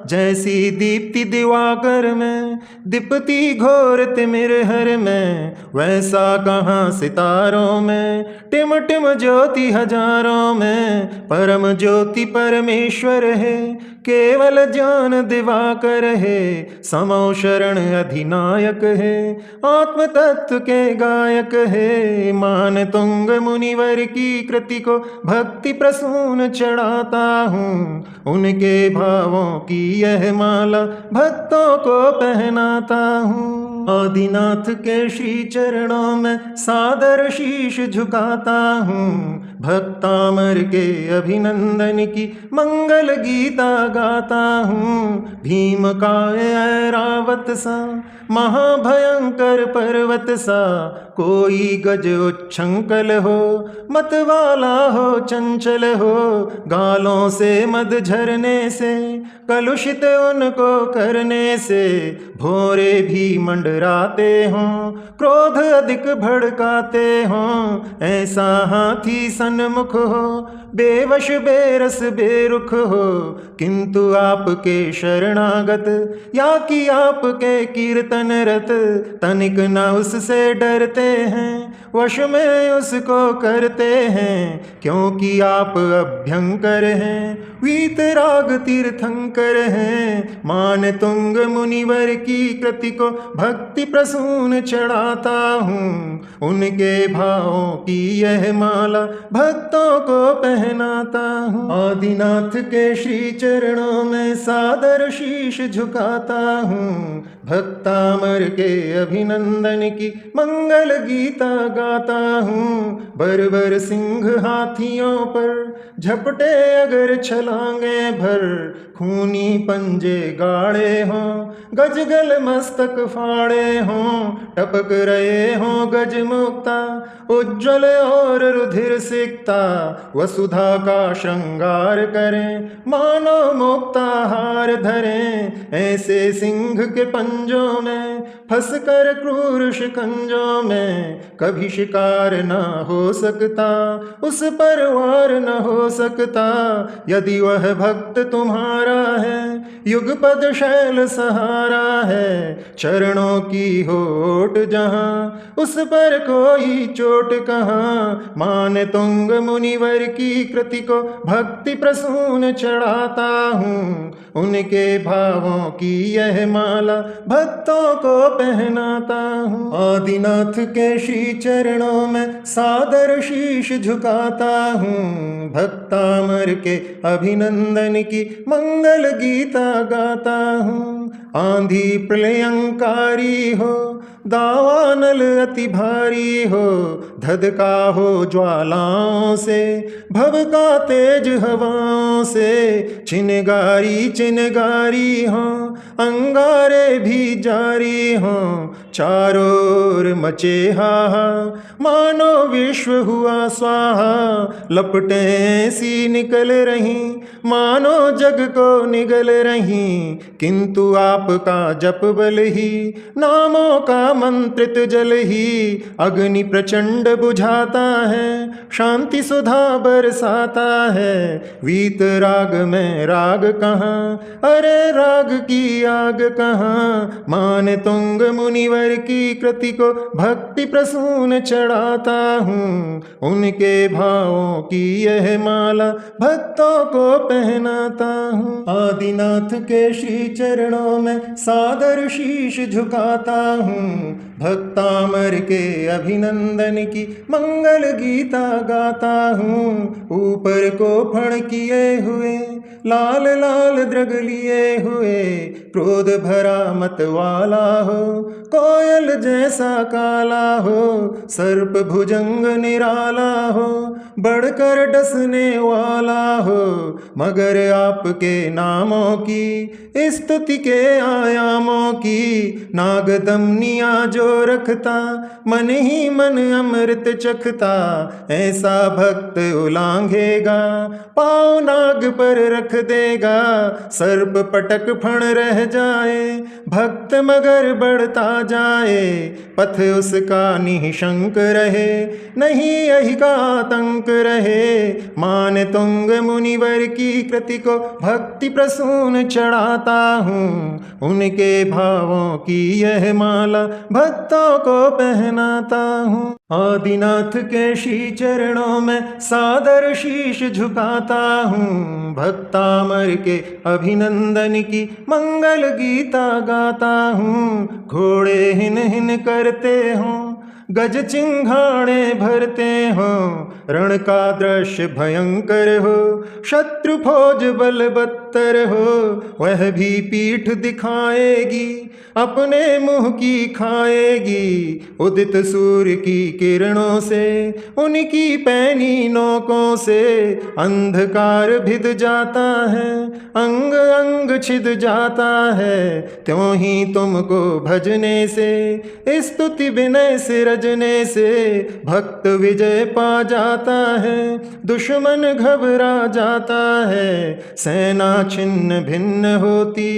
जैसी दीप्ति दिवाकर में, दीप्ति घोर तिमिर हर में, वैसा कहाँ सितारों में, टिम टिम ज्योति हजारों में। परम ज्योति परमेश्वर है, केवल ज्ञान दिवाकर है, समो शरण अधिनायक है, आत्म तत्व के गायक है। मान तुंग मुनिवर की कृति को भक्ति प्रसून चढ़ाता हूँ, उनके भावों की यह माला भक्तों को पहनाता हूँ। आदिनाथ के श्री चरणों में सादर शीश झुकाता हूँ, भक्तामर के अभिनंदन की मंगल गीता गाता हूँ। भीम का ऐरावत सा, महाभयंकर पर्वत सा, कोई गज उच्छंकल हो, मत वाला हो चंचल हो। गालों से मद झरने से, कलुषित उनको करने से, भोरे भी मंडराते हों, क्रोध अधिक भड़काते हों। ऐसा हाथी सन्मुख हो, बेवश बेरस बेरुख हो, किंतु आपके शरणागत, या कि आपके कीर्तन रत, तनिक न उससे डरते हैं, वश में उसको करते हैं, क्योंकि आप अभ्यंकर हैं, वीतराग तीर्थंकर हैं। मान तुंग मुनिवर की कृति को भक्ति प्रसून चढ़ाता हूँ, उनके भावों की यह माला भक्तों को पहनाता हूँ। आदिनाथ के श्री चरणों में सादर शीश झुकाता हूँ, भक्तामर के अभिनंदन की मंगल गीता गाता हूँ। बर्बर सिंह हाथियों पर झपटे अगर छलांगे भर, खूनी पंजे गाड़े हों, गजगल मस्तक फाड़े हों, टपक रहे हों गज मुक्ता, उज्ज्वल और रुधिर सिक्ता, वसुधा का श्रृंगार करें, मानो मुक्ता हार धरें। ऐसे सिंह के पंजों में फंस कर क्रूर शिकंजों में, कभी शिकार न हो सकता, उस पर वार न हो सकता। यदि वह भक्त तुम्हारा है, युगपद शैल सहारा है, चरणों की होट जहाँ, उस पर कोई चोट कहाँ। मान तुंग मुनिवर की कृति को भक्ति प्रसून चढ़ाता हूँ, उनके भावों की यह माला भक्तों को पहनाता हूँ। आदिनाथ के श्री चरणों में सादर शीश झुकाता हूँ, भक्तामर के अभिनंदन की मंगल गीता गाता हूँ। आंधी प्रलयंकारी हो, दावानल अति भारी हो, धधका हो ज्वालाओं से, भभका तेज हवाओं से, चिनगारी चिनगारी हो, अंगारे भी जारी हो, चारों ओर मचे हाहा, मानो विश्व हुआ स्वाहा। लपटें सी निकल रही, मानो जग को निगल रही, किंतु आपका जप बल ही, नामों का मंत्रित जल ही, अग्नि प्रचंड बुझाता है, शांति सुधा बरसाता है। वीत राग में राग कहाँ, अरे राग की आग कहाँ। मान तुंग मुनिवर की कृति को भक्ति प्रसून चढ़ाता हूँ, उनके भावों की यह माला भक्तों को पहनाता हूँ। आदिनाथ के श्री चरणों में सादर शीश झुकाता हूँ, भक्तामर के अभिनंदन की मंगल गीता गाता हूँ। ऊपर को फण किए हुए, लाल लाल द्रग लिए हुए, क्रोध भरा मत वाला हो, कोयल जैसा काला हो, सर्प भुजंग निराला हो, बढ़कर डसने वाला हो, मगर आपके नामों की स्तुति के आयामों की, नागदमनिया जो रखता, मन ही मन अमृत चखता, ऐसा भक्त उलांघेगा, पाँव नाग पर रख देगा। सर्प पटक फण रह जाए, भक्त मगर बढ़ता जाए, पथ उसका निशंक रहे, नहीं यही का आतंक रहे। मान तुंग मुनिवर की कृति को भक्ति प्रसून चढ़ाता हूँ, उनके भावों की यह माला भक्तों को पहनाता हूँ। आदिनाथ के श्री चरणों में सादर शीश झुकाता हूँ, भक्तामर के अभिनंदन की मंगल गीता गाता हूँ। घोड़े हिन हिन करते हों, गज चिंघाड़े भरते हों, रण का दृश्य भयंकर हो, शत्रु फौज बलबत्तर हो, वह भी पीठ दिखाएगी, अपने मुंह की खाएगी। उदित सूर्य की किरणों से, उनकी पैनी नोकों से, अंधकार भिद जाता है, अंग अंग छिद जाता है। त्यों ही तुमको भजने से, स्तुति विनय से रजने से, भक्त विजय पा जाता है, दुश्मन घबरा जाता है। सेना छिन्न भिन्न होती,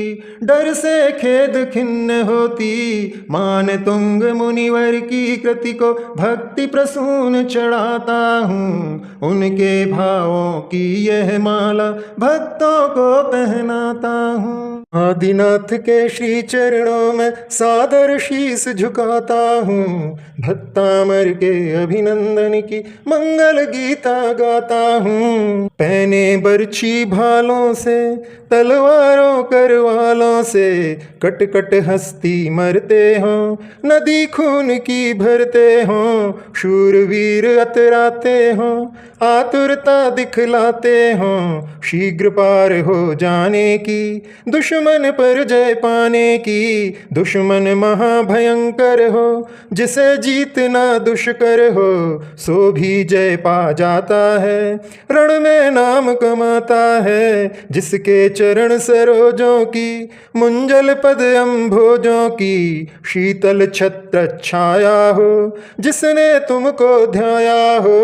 डर से खेद खिन्न होती। मान तुंग मुनिवर की कृति को भक्ति प्रसून चढ़ाता हूँ, उनके भावों की यह माला भक्तों को पहनाता हूँ। आदिनाथ के श्री चरणों में सादर शीस झुकाता हूँ, भक्तामर के अभिनंदन की मंगल गीता गाता हूँ। पहने बरछी भालों से, तलवारों करवालों से, कट कट हस्ती मरते हों, नदी खून की भरते हों। शूरवीर अतराते हों, आतुरता दिखलाते हों, शीघ्र पार हो जाने की, दुश्मन पर जय पाने की। दुश्मन महाभयंकर हो, जिसे जीतना दुष्कर हो, सो भी जय पा जाता है, रण में नाम कमाता है। जिसके चरण सरोजों की, मुंजल पद अम्भोजों की, शीतल छत्र छाया हो, जिसने तुमको ध्याया हो।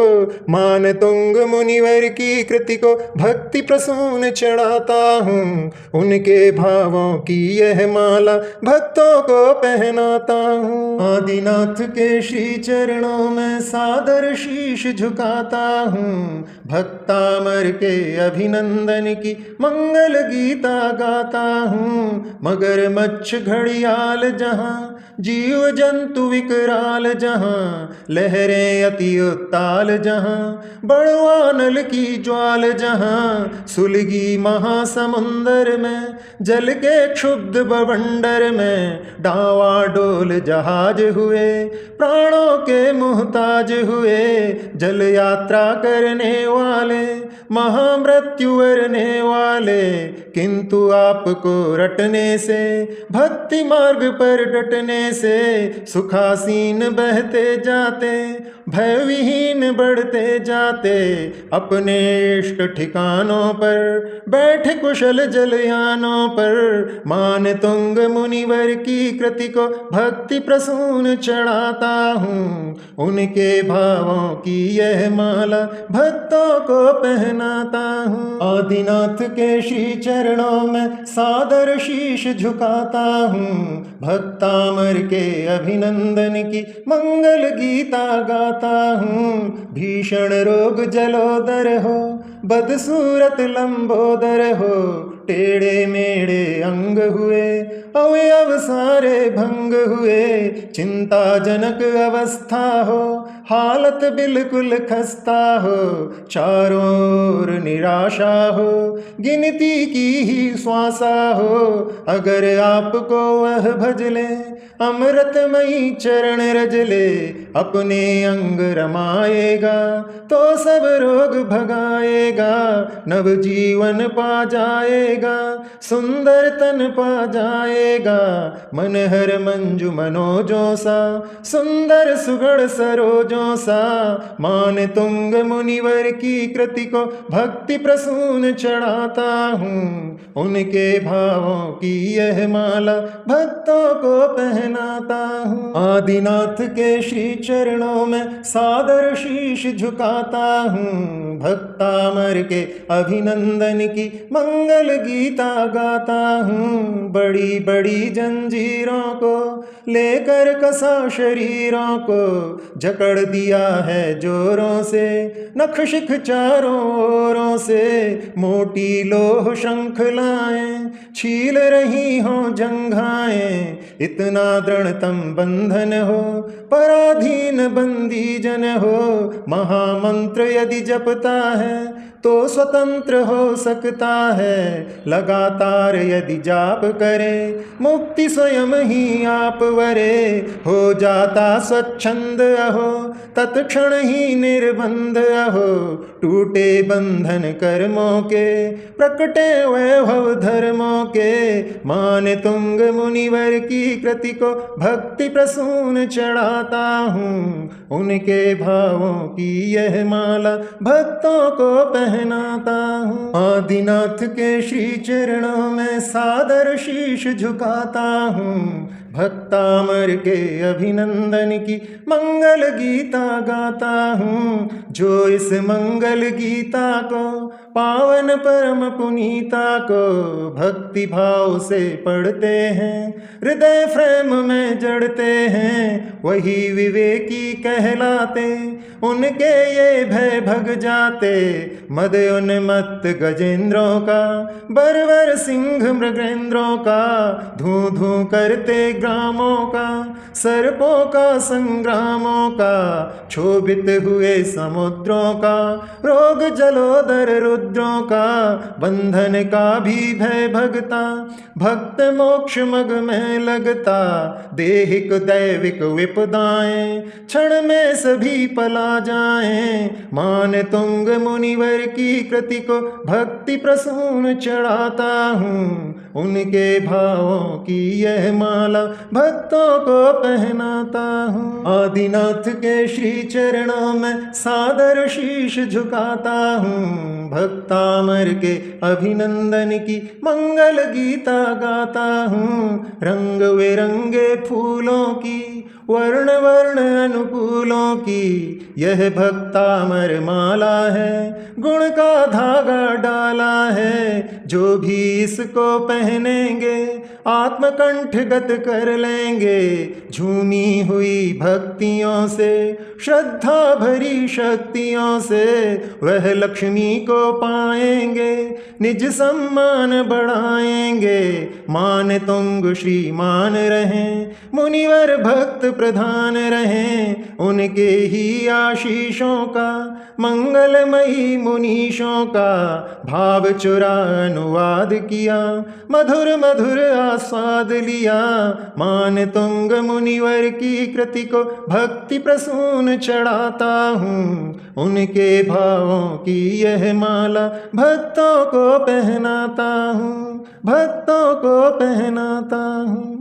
मान तुंग मुनिवर की कृति को भक्ति प्रसून चढ़ाता हूँ, उनके भावों की यह माला भक्तों को पहनाता हूँ। आदिनाथ के श्री चरणों में सादर शीश झुकाता हूँ, भक्तामर के अभिनंदन की मंगल गीता गाता हूँ। मगर मच्छ घड़ियाल जहाँ, जीव जंतु विकराल जहाँ, लहरें अति उत्ताल जहाँ, बड़वानल की ज्वाल जहाँ, सुलगी महासमुंदर में, जल के क्षुब्ध बवंडर में, डावाडोल जहाज हुए, प्राणों के मुहताज हुए। जल यात्रा करने वाले, महामृत्यु वरने वाले, किंतु आपको रटने से, भक्ति मार्ग पर डटने से, सुखासीन बहते जाते, भयविहीन बढ़ते जाते। अपने इष्ट ठिकानों पर बैठे कुशल जलयानों पर, मान तुंग मुनिवर की कृति को भक्ति प्रसून चढ़ाता हूँ, उनके भावों की यह माला भक्तों को पहनाता हूँ। आदिनाथ के श्री चरणों में सादर शीश झुकाता हूँ, भक्तामर के अभिनंदन की मंगल गीता गाता हूँ। भीषण रोग जलोदर हो, बदसूरत लंबोदर हो, टेढ़े मेढ़े अंग हुए, अवयव सारे भंग हुए। चिंताजनक अवस्था हो, हालत बिल्कुल खस्ता हो, चारों ओर निराशा हो, गिनती की ही श्वासा हो। अगर आपको वह भज ले, अमृतमयी चरण रज ले, अपने अंग रमाएगा, तो सब रोग भगाएगा। नवजीवन पा जाएगा, सुंदर तन पा जाएगा, मनहर मंजू मनोजों सा, सुंदर सुगढ़ सरोजों सा। मान तुंग मुनिवर की कृति को भक्ति प्रसून चढ़ाता हूँ, उनके भावों की यह माला भक्तों को पहनाता हूँ। आदिनाथ के श्री चरणों में सादर शीश झुकाता हूँ, भक्तामर के अभिनंदन की मंगल गीता गाता हूँ। बड़ी बड़ी जंजीरों को लेकर कसा शरीरों को, जकड़ दिया है जोरों से, नख शिख चारों ओरों से। मोटी लोह शंखलाएं छील रही हों जंघाएं, इतना दृढ़तम बंधन हो, पराधीन बंदी जन हो। महामंत्र यदि जपता है, तो स्वतंत्र हो सकता है, लगातार यदि जाप करे, मुक्ति स्वयं ही आप वरे। हो जाता स्वच्छंद अहो, तत्क्षण ही निर्बंध अहो, टूटे बंधन कर्मों के, प्रकटे वैभव धर्मों के। मान तुंग मुनिवर की कृति को भक्ति प्रसून चढ़ाता हूँ, उनके भावों की यह माला भक्तों को पहनाता हूँ। आदिनाथ के श्री चरणों में सादर शीश झुकाता हूँ, भक्तामर के अभिनंदन की मंगल गीता गाता हूँ। जो इस मंगल गीता को पावन परम पुनीता को भक्ति भाव से पढ़ते हैं, हृदय प्रेम में जड़ते हैं, वही विवेकी कहलाते। उनके ये भय भग जाते, मद उन्मत्त गजेंद्रों का, बरवर सिंह मृगेंद्रों का, धू धू करते ग्रामों का, सर्पों का संग्रामों का, क्षोभित हुए समुद्रों का, रोग जलोदर रुद्रों का, बंधन का भी भय भगता, भक्त मोक्ष मग में लगता, देहिक दैविक विपदाएं क्षण में सभी पला जाएं। मान तुंग मुनिवर की कृति को भक्ति प्रसून चढ़ाता हूँ, उनके भावों की यह माला भक्तों को पहनाता हूँ। आदिनाथ के श्री चरणों में सादर शीश झुकाता हूँ, भक्तामर के अभिनंदन की मंगल गीता गाता हूँ। रंग बिरंगे फूलों की, वर्ण वर्ण अनुकूलों की, यह भक्तामर माला है, गुण का धागा डाला है। जो भी इसको पहनेंगे आत्मकंठगत कर लेंगे, झूमी हुई भक्तियों से, श्रद्धा भरी शक्तियों से, वह लक्ष्मी को पाएंगे, निज सम्मान बढ़ाएंगे। मान तुंग श्रीमान रहें, मुनिवर भक्त प्रधान रहें, उनके ही आशीषों का, मंगलमयी मुनीषों का भाव चुरा अनुवाद किया, मधुर मधुर आस्वाद लिया। मान तुंग मुनिवर की कृति को भक्ति प्रसून चढ़ाता हूँ, उनके भावों की यह माला भक्तों को पहनाता हूँ, भक्तों को पहनाता हूँ।